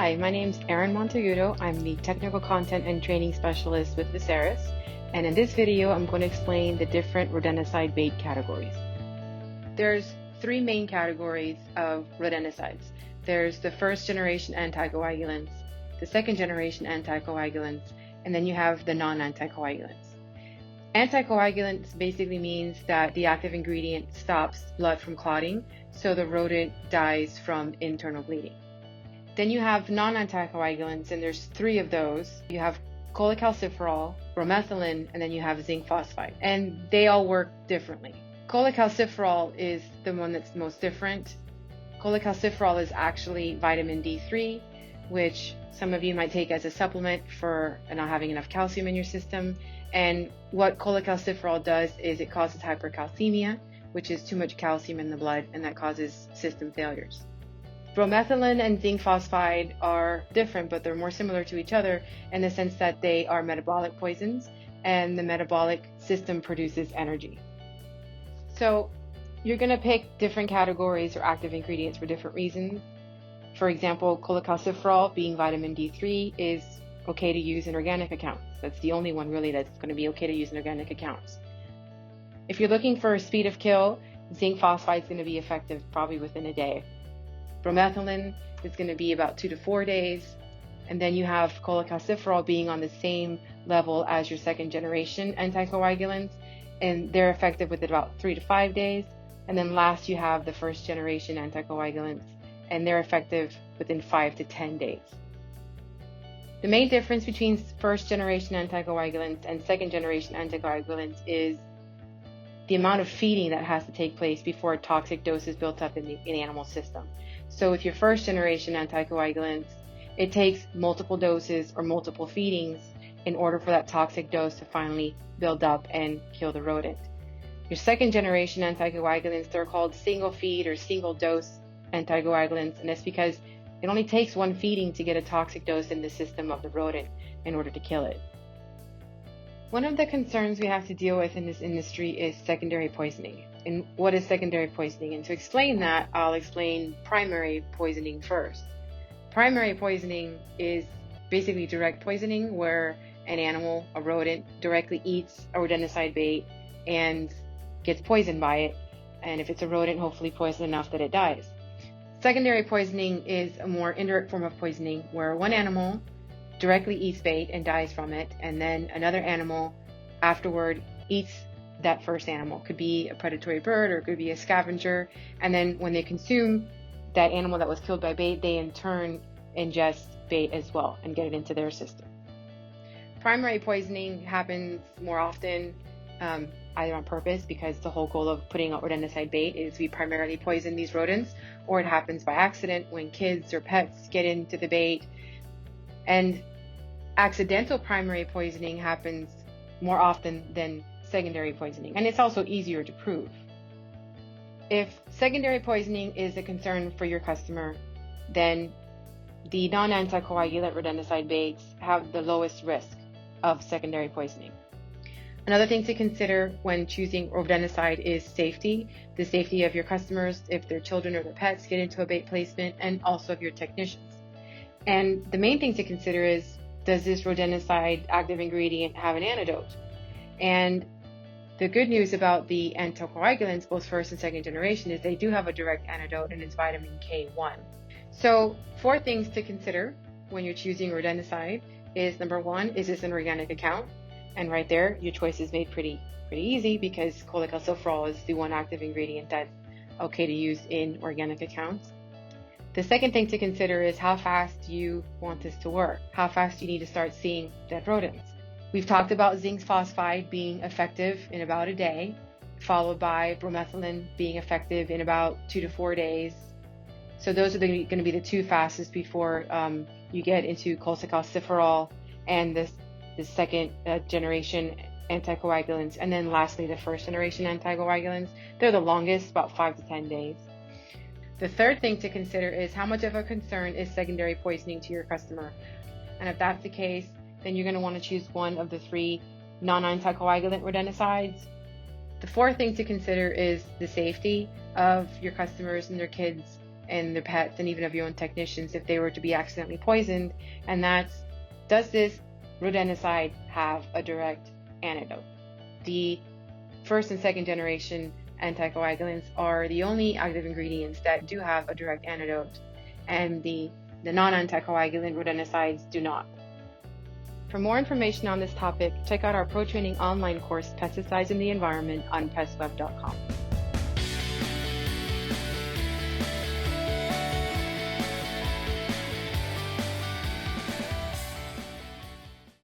Hi, my name's Erin Monteagudo. I'm the Technical Content and Training Specialist with Veseris, and in this video I'm going to explain the different rodenticide bait categories. There's three main categories of rodenticides. There's the first generation anticoagulants, the second generation anticoagulants, and then you have the non-anticoagulants. Anticoagulants basically means that the active ingredient stops blood from clotting, so the rodent dies from internal bleeding. Then you have non-anticoagulants, and there's three of those. You have cholecalciferol, bromethalin, and then you have zinc phosphide, and they all work differently. Cholecalciferol is the one that's most different. Cholecalciferol is actually vitamin D3, which some of you might take as a supplement for not having enough calcium in your system. And what cholecalciferol does is it causes hypercalcemia, which is too much calcium in the blood, and that causes system failures. Bromethalin and zinc phosphide are different, but they're more similar to each other in the sense that they are metabolic poisons, and the metabolic system produces energy. So you're going to pick different categories or active ingredients for different reasons. For example, cholecalciferol, being vitamin D3, is okay to use in organic accounts. That's the only one really that's going to be okay to use in organic accounts. If you're looking for a speed of kill, zinc phosphide is going to be effective probably within a day. Bromethalin is going to be about 2 to 4 days. And then you have cholecalciferol being on the same level as your second generation anticoagulants, and they're effective within about 3 to 5 days. And then last you have the first generation anticoagulants, and they're effective within 5 to 10 days. The main difference between first generation anticoagulants and second generation anticoagulants is the amount of feeding that has to take place before a toxic dose is built up in the animal system. So with your first generation anticoagulants, it takes multiple doses or multiple feedings in order for that toxic dose to finally build up and kill the rodent. Your second generation anticoagulants, they're called single feed or single dose anticoagulants, and that's because it only takes one feeding to get a toxic dose in the system of the rodent in order to kill it. One of the concerns we have to deal with in this industry is secondary poisoning. And what is secondary poisoning? And to explain that, I'll explain primary poisoning first. Primary poisoning is basically direct poisoning, where an animal, a rodent, directly eats a rodenticide bait and gets poisoned by it. And if it's a rodent, hopefully poisoned enough that it dies. Secondary poisoning is a more indirect form of poisoning, where one animal directly eats bait and dies from it, and then another animal afterward eats that first animal. Could be a predatory bird or it could be a scavenger, and then when they consume that animal that was killed by bait, they in turn ingest bait as well and get it into their system. Primary poisoning happens more often either on purpose, because the whole goal of putting out rodenticide bait is we primarily poison these rodents, or it happens by accident when kids or pets get into the bait. And accidental primary poisoning happens more often than secondary poisoning, and it's also easier to prove. If secondary poisoning is a concern for your customer, then the non-anticoagulant rodenticide baits have the lowest risk of secondary poisoning. Another thing to consider when choosing rodenticide is safety, the safety of your customers, if their children or their pets get into a bait placement, and also of your technicians. And the main thing to consider is, does this rodenticide active ingredient have an antidote? And the good news about the anticoagulants, both first and second generation, is they do have a direct antidote, and it's vitamin K1. So 4 things to consider when you're choosing rodenticide is, number 1, is this an organic account? And right there, your choice is made pretty easy, because cholecalciferol is the one active ingredient that's okay to use in organic accounts. The second thing to consider is how fast you want this to work. How fast you need to start seeing dead rodents. We've talked about zinc phosphide being effective in about a day, followed by bromethalin being effective in about 2 to 4 days. So those are going to be the 2 fastest before you get into cholecalciferol and the second generation anticoagulants. And then lastly, the first generation anticoagulants. They're the longest, about 5 to 10 days. The third thing to consider is how much of a concern is secondary poisoning to your customer. And if that's the case, then you're going to want to choose one of the 3 non-anticoagulant rodenticides. The fourth thing to consider is the safety of your customers and their kids and their pets and even of your own technicians if they were to be accidentally poisoned, and that's, does this rodenticide have a direct antidote? The first and second generation anticoagulants are the only active ingredients that do have a direct antidote, and the non-anticoagulant rodenticides do not. For more information on this topic, check out our pro training online course, Pesticides in the Environment, on pestweb.com.